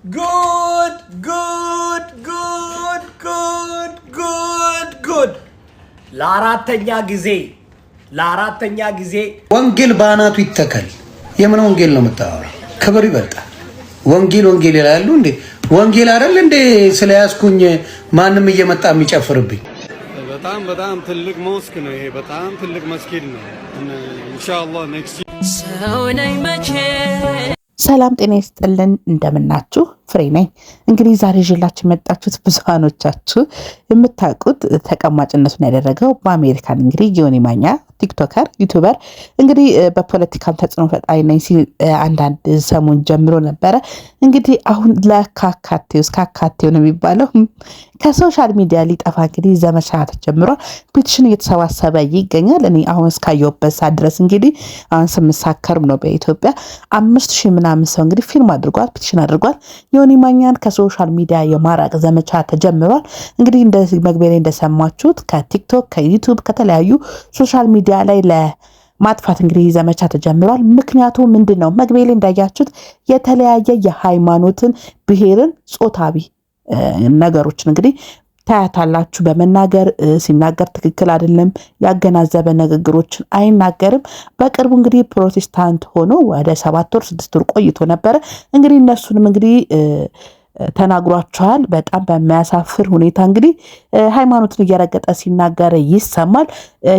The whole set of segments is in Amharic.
Good, good, good, good, good, good. ለአራተኛ ጊዜ ወንጌል ባናቱ ይተከል። የምን ወንጌል ነው የምታወራው? ክብር ይበልጣል። ወንጌል ይላሉ እንዴ? ወንጌል አይደል እንዴ? ስለያዝኩኝ ማንም እየመጣ የሚጨፍርብኝ። በጣም ትልቅ ሞስክ ነው ይሄ። በጣም ትልቅ መስጊድ ነው። ኢንሻአላህ ኔክስት ሰው ነኝ መቼ። ሰላም ጤና ይስጥልን፣ እንደምናችሁ ፍሬ ነኝ። እንግዲህ ዛሬ ይዤላችሁ የመጣችሁት ብዙሃኖቻችሁ የምታውቁት ተቀማጭነቱን ያደረገው በአሜሪካን እንግዲህ ዮኒ ማኛ ቲክቶከር ዩቲዩበር እንግዲህ በፖለቲካም ተጽዕኖ ፈጣሪ ነኝ ሲል አንዳንድ ሰሞን ጀምሮ ነበረ። እንግዲህ አሁን ለካካቴው ነው የሚባለው ከሶሻል ሚዲያ ሊጠፋ እንግዲህ ዘመቻ ተጀምሯል። ፒቲሽን እየተሰባሰበ ይገኛል። እኔ አሁን እስካየሁበት ሰዓት ድረስ እንግዲህ አሁን ስምሳከርም ነው በኢትዮጵያ 5000 ምናምን ሰው እንግዲህ ፊርማ አድርጓል፣ ፒቲሽን አድርጓል። ዮኒ ማኛን ከሶሻል ሚዲያ የማራቅ ዘመቻ ተጀምሯል። እንግዲህ እንደዚህ መግቢያ ላይ እንደሰማችሁት ከቲክቶክ ከዩቲዩብ ከተለያዩ ሶሻል ሚዲያ ላይ ለማጥፋት እንግዲህ ዘመቻ ተጀምሯል። ምክንያቱ ምንድን ነው? መግቢያ ላይ እንዳያችሁት የተለያየ የሃይማኖትን፣ ብሔርን፣ ጾታዊ ነገሮችን እንግዲህ ታያታላችሁ። በመናገር ሲናገር ትክክል አይደለም፣ ያገናዘበ ንግግሮችን አይናገርም። በቅርቡ እንግዲህ ፕሮቴስታንት ሆኖ ወደ 7 ወር 6 ወር ቆይቶ ነበረ። እንግዲህ እነሱንም እንግዲህ ተናግሯቸዋል። በጣም በሚያሳፍር ሁኔታ እንግዲህ ሃይማኖትን እየረገጠ ሲናገር ይሰማል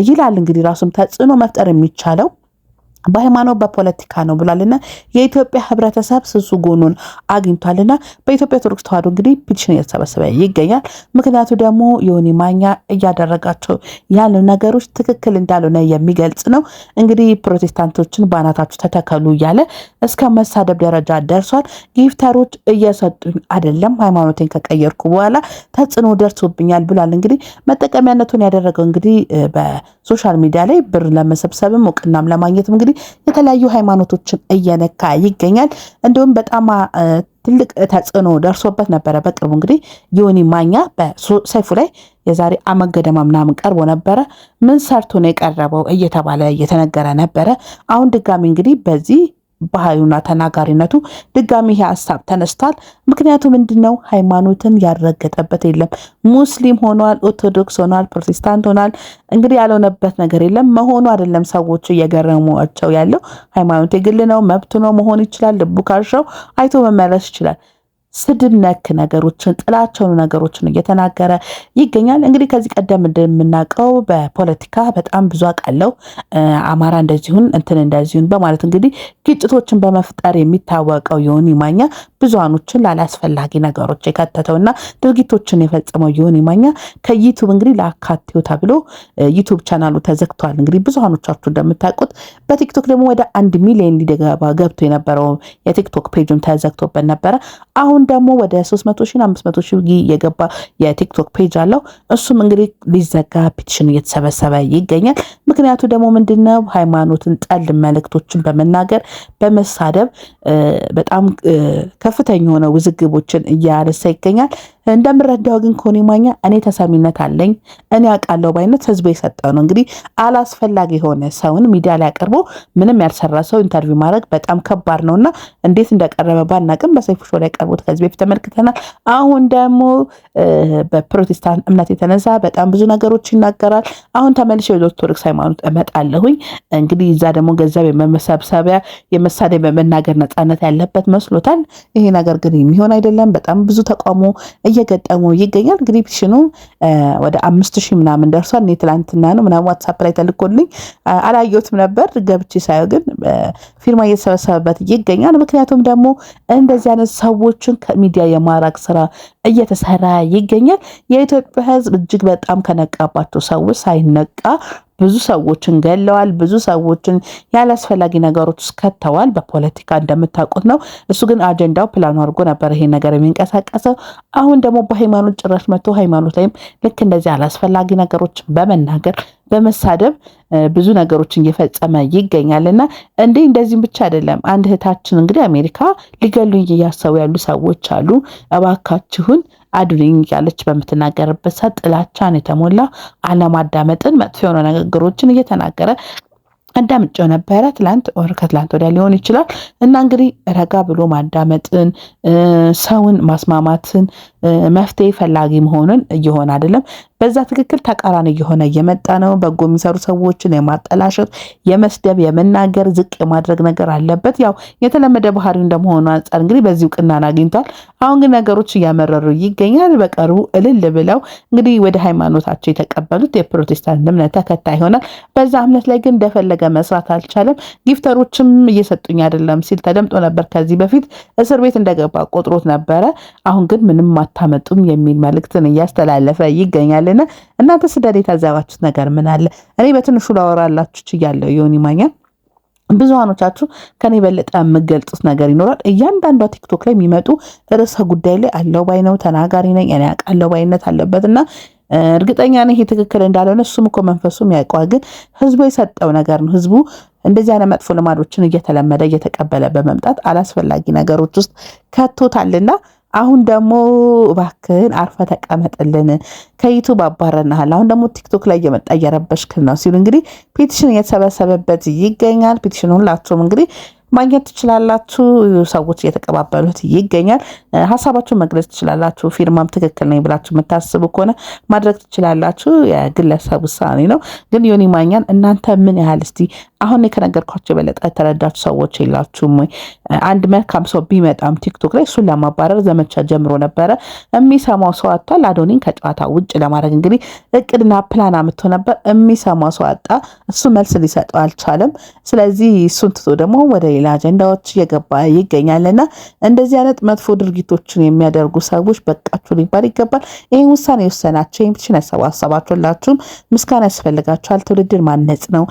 ይላል። እንግዲህ ራሱም ተጽዕኖ መፍጠር የሚቻለው በሃይማኖት በፖለቲካ ነው ብሏልና የኢትዮጵያ ህብረተሰብ ስሱ ጎኑን አግኝቷልና በኢትዮጵያ ኦርቶዶክስ ተዋሕዶ እንግዲህ ፒቲሽን እየተሰበሰበ ይገኛል። ምክንያቱ ደግሞ ዮኒ ማኛ እያደረጋቸው ያሉ ነገሮች ትክክል እንዳልሆነ የሚገልጽ ነው። እንግዲህ ፕሮቴስታንቶችን በአናታችሁ ተተከሉ እያለ እስከ መሳደብ ደረጃ ደርሷል። ጊፍተሮች እየሰጡኝ አይደለም፣ ሃይማኖቴን ከቀየርኩ በኋላ ተጽዕኖ ደርሶብኛል ብሏል። እንግዲህ መጠቀሚያነቱን ያደረገው እንግዲህ በሶሻል ሚዲያ ላይ ብር ለመሰብሰብም እውቅናም ለማግኘትም እንግዲህ የተለያዩ ሃይማኖቶችን እየነካ ይገኛል። እንዲሁም በጣም ትልቅ ተጽዕኖ ደርሶበት ነበረ። በቅርቡ እንግዲህ ዮኒ ማኛ በሰይፉ ላይ የዛሬ ዓመት ገደማ ምናምን ቀርቦ ነበረ። ምን ሰርቶ ነው የቀረበው እየተባለ እየተነገረ ነበረ። አሁን ድጋሚ እንግዲህ በዚህ ባህሉና ተናጋሪነቱ ድጋሚ ይሄ ሀሳብ ተነስቷል። ምክንያቱ ምንድነው? ሃይማኖትን ያረገጠበት የለም። ሙስሊም ሆኗል፣ ኦርቶዶክስ ሆኗል፣ ፕሮቴስታንት ሆኗል። እንግዲህ ያልሆነበት ነገር የለም። መሆኑ አይደለም ሰዎቹ እየገረሟቸው ያለው። ሃይማኖት የግል ነው፣ መብቱ ነው፣ መሆን ይችላል። ልቡ ካሻው አይቶ መመለስ ይችላል። ስድብ ነክ ነገሮችን፣ ጥላቸውን ነገሮችን እየተናገረ ይገኛል። እንግዲህ ከዚህ ቀደም እንደምናውቀው በፖለቲካ በጣም ብዙ አውቃለሁ፣ አማራ እንደዚሁን እንትን እንደዚሁን በማለት እንግዲህ ግጭቶችን በመፍጠር የሚታወቀው ዮኒ ማኛ ብዙሃኖችን ላላስፈላጊ ነገሮች የከተተውና ድርጊቶችን የፈጸመው ዮኒ ማኛ ከዩቲዩብ እንግዲህ ለአካቴው ተብሎ ዩቲዩብ ቻናሉ ተዘግቷል። እንግዲህ ብዙሃኖቻችሁ እንደምታውቁት በቲክቶክ ደግሞ ወደ 1 ሚሊዮን ሊገባ ገብቶ የነበረው የቲክቶክ ፔጅም ተዘግቶበት ነበረ። አሁን ደግሞ ወደ 300,000 500,000 የገባ የቲክቶክ ፔጅ አለው። እሱም እንግዲህ ሊዘጋ ፒቲሽን እየተሰበሰበ ይገኛል። ምክንያቱ ደግሞ ምንድነው? ሃይማኖትን ጠል መልእክቶችን በመናገር በመሳደብ በጣም ከፍተኛ የሆነ ውዝግቦችን እያነሳ ይገኛል። እንደምረዳው ግን ዮኒ ማኛ እኔ ተሰሚነት አለኝ፣ እኔ አውቃለሁ ባይነት ህዝቡ የሰጠው ነው። እንግዲህ አላስፈላጊ የሆነ ሰውን ሚዲያ ላይ አቀርቦ ምንም ያልሰራ ሰው ኢንተርቪው ማድረግ በጣም ከባድ ነውና እንዴት እንደቀረበ ባናቅም በሰይፉ ሾው ላይ ቀርቦት ከዚህ በፊት ተመልክተናል። አሁን ደግሞ በፕሮቴስታንት እምነት የተነሳ በጣም ብዙ ነገሮች ይናገራል። አሁን ተመልሼ ወደ ኦርቶዶክስ ሃይማኖት እመጣለሁኝ። እንግዲህ እዛ ደግሞ ገንዘብ የመሰብሰቢያ የመሳደብ የመናገር ነፃነት ያለበት መስሎታል። ይሄ ነገር ግን የሚሆን አይደለም። በጣም ብዙ ተቃውሞ እየገጠሙ ይገኛል። እንግዲህ ፒቲሽኑ ወደ 5000 ምናምን ደርሷል። እኔ ትላንትና ነው ምናምን ዋትስአፕ ላይ ተልኮልኝ አላየሁትም ነበር። ገብቼ ሳየው ግን ፊርማ እየተሰበሰበበት ይገኛል። ምክንያቱም ደግሞ እንደዚህ አይነት ሰዎችን ከሚዲያ የማራቅ ስራ እየተሰራ ይገኛል። የኢትዮጵያ ሕዝብ እጅግ በጣም ከነቃባቸው ሰዎች ሳይነቃ ብዙ ሰዎችን ገለዋል። ብዙ ሰዎችን ያላስፈላጊ ነገሮች ውስጥ ከተዋል። በፖለቲካ እንደምታውቁት ነው። እሱ ግን አጀንዳው ፕላኑ አድርጎ ነበር ይሄ ነገር የሚንቀሳቀሰው። አሁን ደግሞ በሃይማኖት ጭራሽ መጥቶ ሃይማኖት ላይም ልክ እንደዚህ አላስፈላጊ ነገሮችን በመናገር በመሳደብ ብዙ ነገሮችን እየፈጸመ ይገኛልና እንደዚህም ብቻ አይደለም። አንድ እህታችን እንግዲህ አሜሪካ ሊገሉኝ እያሰቡ ያሉ ሰዎች አሉ፣ እባካችሁን አዱኝ ያለች በምትናገርበት ሰዓት ጥላቻን የተሞላ አለማዳመጥን መጥፎ የሆነ ነገሮችን እየተናገረ አዳምጬው ነበረ ትላንት ኦር ከትላንት ወዲያ ሊሆን ይችላል። እና እንግዲህ ረጋ ብሎ ማዳመጥን ሰውን ማስማማትን መፍትሄ ፈላጊ መሆንን እየሆነ አይደለም። በዛ ትክክል ተቃራኒ እየሆነ እየመጣ ነው። በጎ የሚሰሩ ሰዎችን የማጠላሸት የመስደብ የመናገር ዝቅ የማድረግ ነገር አለበት። ያው የተለመደ ባህሪው እንደመሆኑ አንጻር እንግዲህ በዚህ እውቅናን አግኝቷል። አሁን ግን ነገሮች እያመረሩ ይገኛል። በቀሩ እልል ብለው እንግዲህ ወደ ሃይማኖታቸው የተቀበሉት የፕሮቴስታንት እምነት ተከታይ ይሆናል። በዛ እምነት ላይ ግን እንደፈለገ መስራት አልቻለም። ጊፍተሮችም እየሰጡኝ አይደለም ሲል ተደምጦ ነበር። ከዚህ በፊት እስር ቤት እንደገባ ቆጥሮት ነበረ። አሁን ግን ምንም አታመጡም የሚል መልእክትን እያስተላለፈ ይገኛል። እናንተ ስደት የታዘባችሁት ነገር ምን አለ? እኔ በትንሹ ላወራላችሁ ችያለሁ። ዮኒ ማኛ ብዙሃኖቻችሁ ከኔ በለጠ የምገልጹት ነገር ይኖራል። እያንዳንዷ ቲክቶክ ላይ የሚመጡ ርዕሰ ጉዳይ ላይ አለው ባይ ነው፣ ተናጋሪ ነኝ እኔ አውቃለሁ ባይነት አለበትና እርግጠኛ ነኝ ይሄ ትክክል እንዳልሆነ እሱም እኮ መንፈሱም ያውቀዋል። ግን ህዝቡ የሰጠው ነገር ነው። ህዝቡ እንደዚህ አይነት መጥፎ ልማዶችን እየተለመደ እየተቀበለ በመምጣት አላስፈላጊ ነገሮች ውስጥ ከቶታልና አሁን ደግሞ እባክህን አርፈ ተቀመጥልን ከዩቱብ አባረናሃል፣ አሁን ደግሞ ቲክቶክ ላይ እየመጣ እየረበሽክን ነው ሲሉ እንግዲህ ፔቲሽን እየተሰበሰበበት ይገኛል። ፔቲሽን ሁላችሁም እንግዲህ ማግኘት ትችላላችሁ። ሰዎች እየተቀባበሉት ይገኛል። ሀሳባችሁን መግለጽ ትችላላችሁ። ፊርማም ትክክል ነኝ ብላችሁ የምታስቡ ከሆነ ማድረግ ትችላላችሁ። የግለሰብ ውሳኔ ነው። ግን ዮኒ ማኛን እናንተ ምን ያህል እስቲ አሁን ከነገርኳቸው የበለጠ የተረዳችሁ ሰዎች የላችሁም ወይ? አንድ መልካም ሰው ቢመጣም ቲክቶክ ላይ እሱን ለማባረር ዘመቻ ጀምሮ ነበረ። የሚሰማው ሰው አጥቷል። አዶኒን ከጨዋታ ውጭ ለማድረግ እንግዲህ እቅድና ፕላን አምጥቶ ነበር። የሚሰማው ሰው አጣ። እሱ መልስ ሊሰጠው አልቻለም። ስለዚህ እሱን ትቶ ደግሞ ወደ ሌላ አጀንዳዎች እየገባ ይገኛልና እንደዚህ አይነት መጥፎ ድርጊቶችን የሚያደርጉ ሰዎች በቃችሁ ሊባል ይገባል። ይህን ውሳኔ የወሰናቸው ፔቲሽን ያሰባሰባችሁላችሁም ምስጋና ያስፈልጋችኋል። ትውልድን ማነጽ ነው።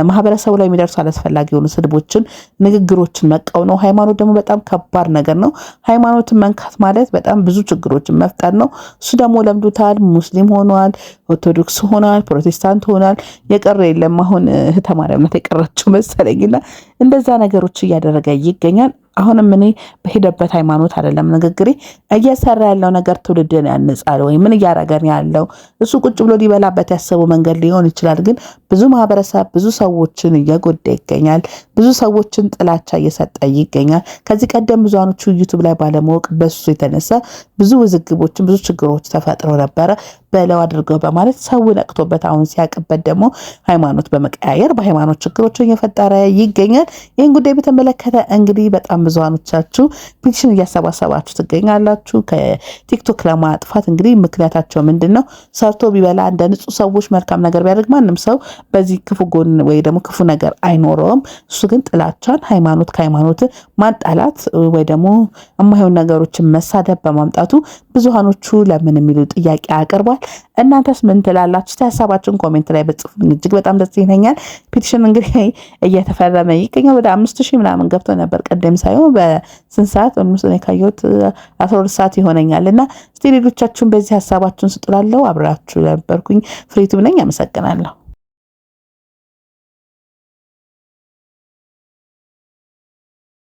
ማህበረሰቡ ላይ የሚደርሱ አላስፈላጊ የሆኑ ስድቦችን፣ ንግግሮችን መቃወም ነው። ሃይማኖት ደግሞ በጣም ከባድ ነገር ነው። ሃይማኖትን መንካት ማለት በጣም ብዙ ችግሮችን መፍጠር ነው። እሱ ደግሞ ለምዶታል። ሙስሊም ሆኗል፣ ኦርቶዶክስ ሆኗል፣ ፕሮቴስታንት ሆኗል። የቀረ የለም። አሁን እህተ ማርያም ናት የቀረችው መሰለኝና እንደዛ ነገሮች እያደረገ ይገኛል። አሁንም እኔ በሄደበት ሃይማኖት አይደለም ንግግሬ። እየሰራ ያለው ነገር ትውልድን ያንጻል ወይ ምን እያደረገን ያለው? እሱ ቁጭ ብሎ ሊበላበት ያሰበው መንገድ ሊሆን ይችላል። ግን ብዙ ማህበረሰብ ብዙ ሰዎችን እየጎዳ ይገኛል። ብዙ ሰዎችን ጥላቻ እየሰጠ ይገኛል። ከዚህ ቀደም ብዙኖቹ ዩቱብ ላይ ባለማወቅ በሱ የተነሳ ብዙ ውዝግቦችን ብዙ ችግሮች ተፈጥረው ነበረ። በለው አድርገው በማለት ሰው ነቅቶበት አሁን ሲያቅበት ደግሞ ሃይማኖት በመቀያየር በሃይማኖት ችግሮችን እየፈጠረ ይገኛል። ይህን ጉዳይ በተመለከተ እንግዲህ በጣም ብዙሃኖቻችሁ ፔቲሽን እያሰባሰባችሁ ትገኛላችሁ። ከቲክቶክ ለማጥፋት እንግዲህ ምክንያታቸው ምንድን ነው? ሰርቶ ቢበላ እንደ ንጹህ ሰዎች መልካም ነገር ቢያደርግ ማንም ሰው በዚህ ክፉ ጎን ወይ ደግሞ ክፉ ነገር አይኖረውም። እሱ ግን ጥላቻን ሃይማኖት ከሃይማኖት ማጣላት ወይ ደግሞ የማይሆን ነገሮችን መሳደብ በማምጣቱ ብዙሃኖቹ ለምን የሚሉ ጥያቄ አቅርቧል። እናንተስ ምን ትላላችሁ? ሀሳባችሁን ኮሜንት ላይ በጽፉልኝ እጅግ በጣም ደስ ይለኛል። ፔቲሽን እንግዲህ እየተፈረመ ይገኛል። ወደ 5000 ምናምን ገብቶ ነበር ቀደም ሳይሆን በስንት ሰዓት ነው ካየሁት 12 ሰዓት ይሆነኛል። እና እስቲ ሌሎቻችሁን በዚህ ሀሳባችሁን ስጡላለሁ። አብራችሁ ነበርኩኝ ፍሬቱ ነኝ። አመሰግናለሁ።